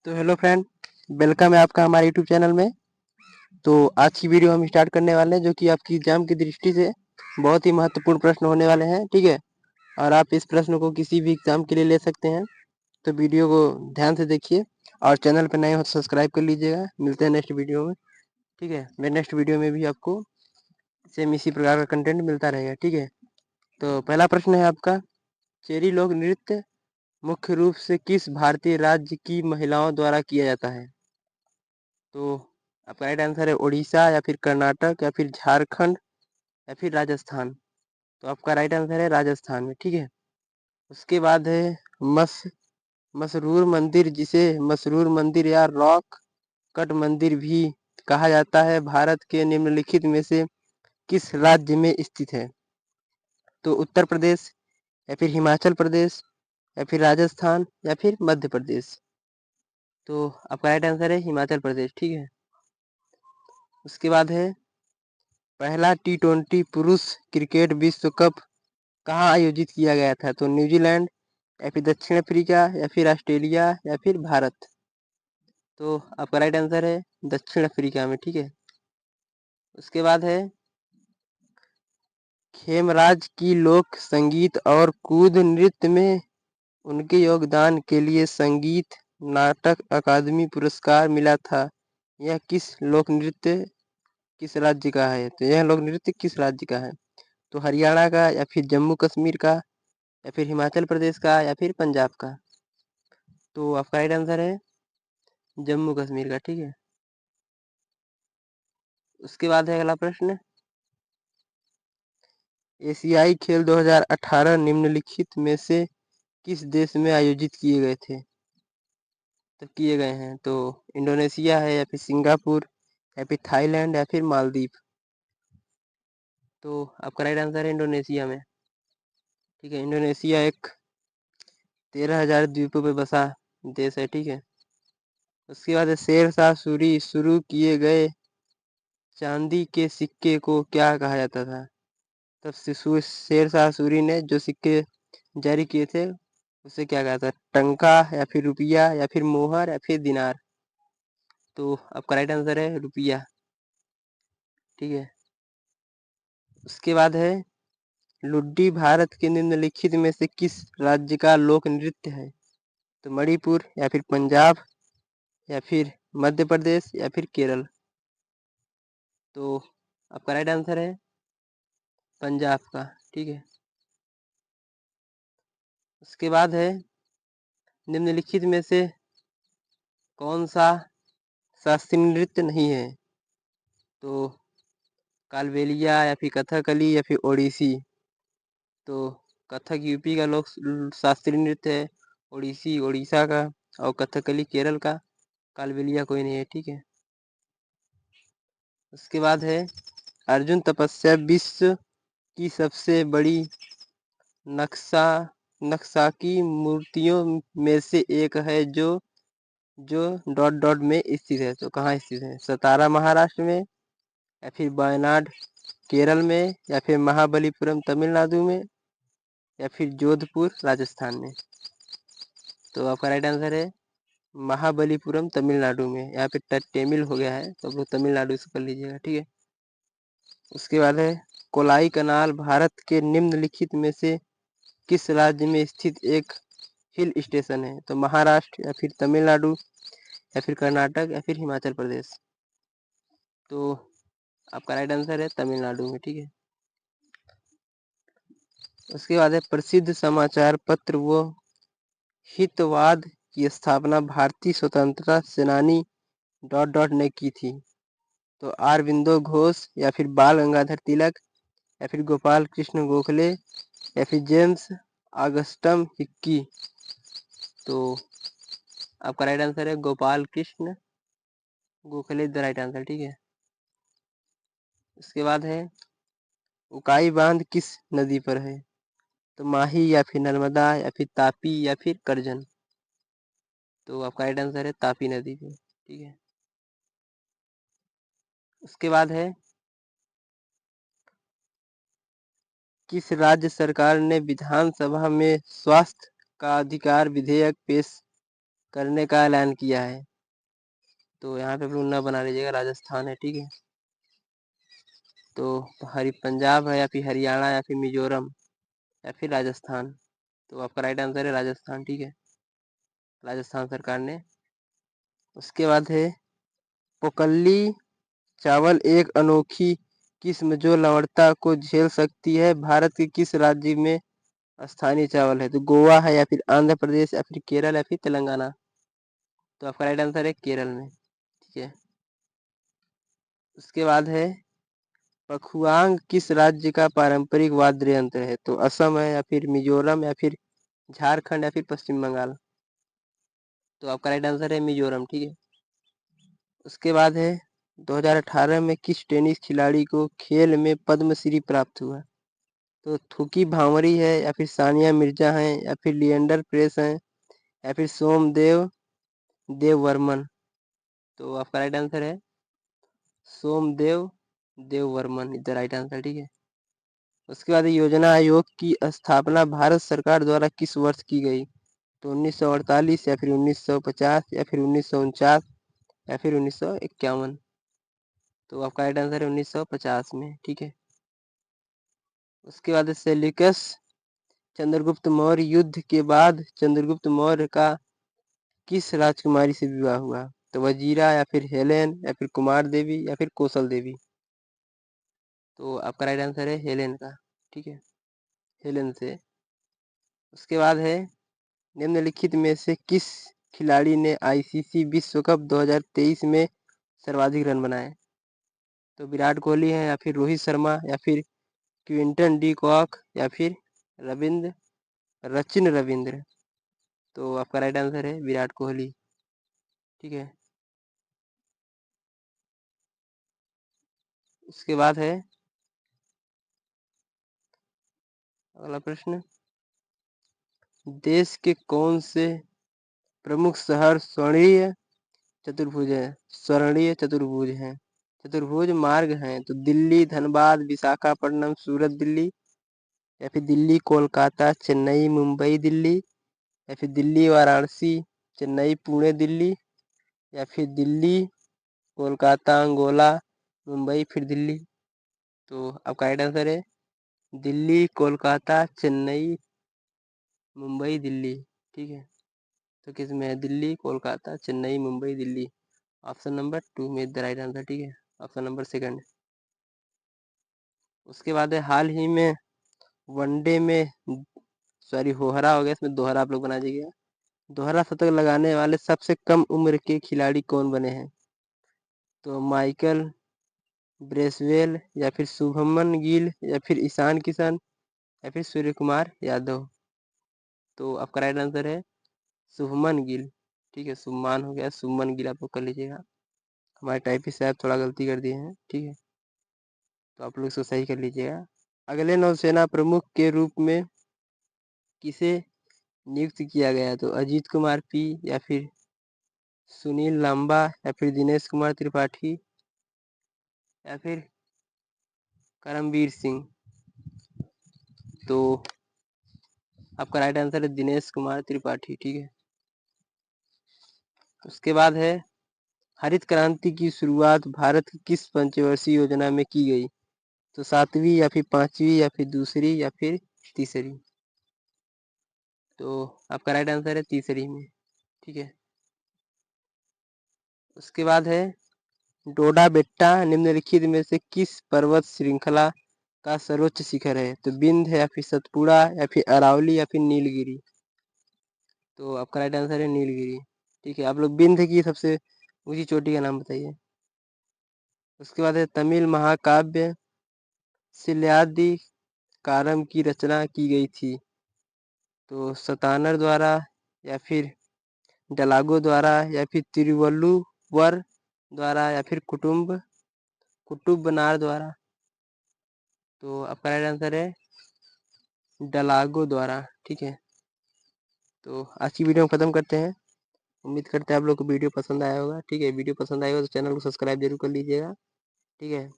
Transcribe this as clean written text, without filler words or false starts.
तो hello friend, welcome है आपका हमारे यूट्यूब चैनल में। तो आज की वीडियो हम स्टार्ट करने वाले हैं, जो कि आपकी एग्जाम की दृष्टि से बहुत ही महत्वपूर्ण प्रश्न होने वाले हैं। ठीक है, और आप इस प्रश्न को किसी भी एग्जाम के लिए ले सकते हैं। तो वीडियो को ध्यान से देखिए और चैनल पर नए हो तो सब्सक्राइब कर लीजिएगा। मिलते हैं नेक्स्ट वीडियो में। ठीक है, मेरे नेक्स्ट वीडियो में भी आपको सेम इसी प्रकार का कंटेंट मिलता रहेगा। ठीक है, तो पहला प्रश्न है आपका, चेरी लोक नृत्य मुख्य रूप से किस भारतीय राज्य की महिलाओं द्वारा किया जाता है? तो आपका राइट आंसर है उड़ीसा, या फिर कर्नाटक, या फिर झारखंड, या फिर राजस्थान। तो आपका राइट आंसर है राजस्थान में। ठीक है, उसके बाद है मस मसरूर मंदिर, जिसे मसरूर मंदिर या रॉक कट मंदिर भी कहा जाता है, भारत के निम्नलिखित में से किस राज्य में स्थित है? तो उत्तर प्रदेश, या फिर हिमाचल प्रदेश, या फिर राजस्थान, या फिर मध्य प्रदेश। तो आपका राइट आंसर है हिमाचल प्रदेश। ठीक है, उसके बाद है पहला T20 पुरुष क्रिकेट विश्व कप कहाँ आयोजित किया गया था? तो न्यूजीलैंड, या फिर दक्षिण अफ्रीका, या फिर ऑस्ट्रेलिया, या फिर भारत। तो आपका राइट आंसर है दक्षिण अफ्रीका में। ठीक है, उसके बाद है खेमराज की लोक संगीत और कूद नृत्य में उनके योगदान के लिए संगीत नाटक अकादमी पुरस्कार मिला था। यह किस लोक नृत्य किस राज्य का है? तो यह लोक नृत्य किस राज्य का है? तो हरियाणा का, या फिर जम्मू कश्मीर का, या फिर हिमाचल प्रदेश का, या फिर पंजाब का। तो आपका राइट आंसर है जम्मू कश्मीर का। ठीक है, उसके बाद है अगला प्रश्न, एशियाई खेल 2018 निम्नलिखित में से किस देश में आयोजित किए गए थे? तो किए गए हैं, तो इंडोनेशिया है, या फिर सिंगापुर, या फिर थाईलैंड, या फिर मालदीव। तो आपका राइट आंसर है इंडोनेशिया में। ठीक है, इंडोनेशिया एक 13,000 द्वीपों पे बसा देश है। ठीक है, उसके बाद शेर शाह सूरी शुरू किए गए चांदी के सिक्के को क्या कहा जाता था? तब शेर शाह सूरी ने जो सिक्के जारी किए थे उसे क्या कहा था? टंका, या फिर रुपया, या फिर मोहर, या फिर दिनार। तो आपका राइट आंसर है रुपया। ठीक है, उसके बाद है लुड्डी भारत के निम्नलिखित में से किस राज्य का लोक नृत्य है? तो मणिपुर, या फिर पंजाब, या फिर मध्य प्रदेश, या फिर केरल। तो आपका राइट आंसर है पंजाब का। ठीक है, उसके बाद है निम्नलिखित में से कौन सा शास्त्रीय नृत्य नहीं है? तो कालबेलिया, या फिर कथकली, या फिर ओडिसी। तो कथक यूपी का लोक शास्त्रीय नृत्य है, ओडिसी उड़ीसा का, और कथकली केरल का, कालबेलिया कोई नहीं है। ठीक है, उसके बाद है अर्जुन तपस्या विश्व की सबसे बड़ी नक्शा नक्शा की मूर्तियों में से एक है, जो जो डॉट डॉट में स्थित है। तो कहाँ स्थित है? सतारा महाराष्ट्र में, या फिर वायनाड केरल में, या फिर महाबलीपुरम तमिलनाडु में, या फिर जोधपुर राजस्थान में। तो आपका राइट आंसर है महाबलीपुरम तमिलनाडु में। यहाँ पे तमिल हो गया है, तो वो तमिलनाडु से कर लीजिएगा। ठीक है, उसके बाद है कोलाई कनाल भारत के निम्नलिखित में से किस राज्य में स्थित एक हिल स्टेशन है? तो महाराष्ट्र, या फिर तमिलनाडु, या फिर कर्नाटक, या फिर हिमाचल प्रदेश। तो आपका राइट आंसर है तमिलनाडु में। ठीक है, उसके बाद है प्रसिद्ध समाचार पत्र व हितवाद की स्थापना भारतीय स्वतंत्रता सेनानी डॉट डॉट ने की थी। तो अरबिंदो घोष, या फिर बाल गंगाधर तिलक, या फिर गोपाल कृष्ण गोखले, या फिर जेम्स ऑगस्टम हिक्की। तो आपका राइट आंसर है Gopal Krishna Gokhale the right answer. ठीक है, उसके बाद है उकाई बांध किस नदी पर है? तो माही, या फिर नर्मदा, या फिर तापी, या फिर करजन। तो आपका राइट आंसर है तापी नदी पे। ठीक है, उसके बाद है किस राज्य सरकार ने विधानसभा में स्वास्थ्य का अधिकार विधेयक पेश करने का ऐलान किया है? तो यहाँ पे न बना लीजिएगा, राजस्थान है, ठीक है। तो पंजाब है या फिर हरियाणा या फिर मिजोरम या फिर राजस्थान। तो आपका राइट आंसर है राजस्थान, ठीक है, राजस्थान सरकार ने। उसके बाद है पोकल्ली चावल एक अनोखी किस्म जो लवणता को झेल सकती है, भारत के किस राज्य में स्थानीय चावल है? तो गोवा है या फिर आंध्र प्रदेश या फिर केरल या फिर तेलंगाना। तो आपका राइट आंसर है केरल में, ठीक है। उसके बाद है पखुआंग किस राज्य का पारंपरिक वाद्य यंत्र है? तो असम है या फिर मिजोरम या फिर झारखंड या फिर पश्चिम बंगाल। तो आपका राइट आंसर है मिजोरम, ठीक है। उसके बाद है 2018 में किस टेनिस खिलाड़ी को खेल में पद्मश्री प्राप्त हुआ? तो थुकी भांवरी है या फिर सानिया मिर्जा हैं या फिर लिएंडर पेस हैं या फिर सोमदेव देववर्मन। तो आपका राइट आंसर है Somdev Devvarman, is the right answer, ठीक है। उसके बाद योजना आयोग की स्थापना भारत सरकार द्वारा किस वर्ष की गई? तो 1948 या फिर 1950 या फिर 1949 या फिर 1951। तो आपका राइट आंसर है 1950 में, ठीक है। उसके बाद सेल्यूकस चंद्रगुप्त मौर्य युद्ध के बाद चंद्रगुप्त मौर्य का किस राजकुमारी से विवाह हुआ? तो वजीरा या फिर हेलेन या फिर कुमार देवी या फिर कौशल देवी। तो आपका राइट आंसर है हेलेन का, ठीक है, हेलेन से। उसके बाद है निम्नलिखित में से किस खिलाड़ी ने आईसीसी विश्व कप 2023 में सर्वाधिक रन बनाए? तो विराट कोहली है या फिर रोहित शर्मा या फिर क्विंटन डी कॉक या फिर रविंद्र सचिन रविंद्र। तो आपका राइट आंसर है विराट कोहली, ठीक है। उसके बाद है अगला प्रश्न, देश के कौन से प्रमुख शहर स्वर्णीय चतुर्भुज है? स्वर्णीय चतुर्भुज है, चतुर्भुज मार्ग हैं। तो दिल्ली, धनबाद, विशाखापट्टनम, सूरत, दिल्ली या फिर दिल्ली कोलकाता, चेन्नई, मुंबई, दिल्ली या फिर दिल्ली वाराणसी, चेन्नई पुणे, दिल्ली या फिर दिल्ली कोलकाता, अंगोला, मुंबई फिर दिल्ली। तो आपका राइट आंसर है दिल्ली, कोलकाता, चेन्नई, मुंबई, दिल्ली, ठीक है। तो किस में है? दिल्ली, कोलकाता, चेन्नई, मुंबई, दिल्ली। ऑप्शन नंबर 2 में द राइट आंसर, ठीक है, ऑप्शन नंबर सेकंड। उसके बाद है हाल ही में वनडे में, सॉरी होहरा हो गया, इसमें दोहरा आप लोग बना दीजिएगा, दोहरा शतक लगाने वाले सबसे कम उम्र के खिलाड़ी कौन बने हैं? तो माइकल ब्रेसवेल या फिर शुभमन गिल या फिर ईशान किशन या फिर सूर्य कुमार यादव। तो आपका राइट आंसर है शुभमन गिल, ठीक है, शुभमान हो गया, शुभमन गिल आप लोग कर लीजिएगा। हमारे टाइपिस्ट साहब थोड़ा गलती कर दिए हैं, ठीक है, तो आप लोग इसको सही कर लीजिएगा। अगले नौसेना प्रमुख के रूप में किसे नियुक्त किया गया? तो अजीत कुमार पी या फिर सुनील लांबा या फिर दिनेश कुमार त्रिपाठी या फिर करमबीर सिंह। तो आपका राइट आंसर है दिनेश कुमार त्रिपाठी, ठीक है। उसके बाद है हरित क्रांति की शुरुआत भारत की किस पंचवर्षीय योजना में की गई? तो 7वीं या फिर 5वीं या फिर दूसरी या फिर तीसरी। तो आपका राइट आंसर है तीसरी में, ठीक है। उसके बाद है डोडा बेट्टा निम्नलिखित में से किस पर्वत श्रृंखला का सर्वोच्च शिखर है? तो बिंद है या फिर सतपुड़ा या फिर अरावली या फिर नीलगिरी। तो आपका राइट आंसर है नीलगिरी, ठीक है। आप लोग बिंद की सबसे ऊंची चोटी का नाम बताइए। उसके बाद है तमिल महाकाव्य शिलादि कारम की रचना की गई थी? तो सतानर द्वारा या फिर डलागो द्वारा या फिर तिरुवल्लुवर द्वारा या फिर कुतुब बनार द्वारा। तो आपका राइट आंसर है डलागो द्वारा, ठीक है। तो आज की वीडियो खत्म करते हैं। उम्मीद करते हैं आप लोग को वीडियो पसंद आया होगा, ठीक है। वीडियो पसंद आएगा तो चैनल को सब्सक्राइब जरूर कर लीजिएगा, ठीक है।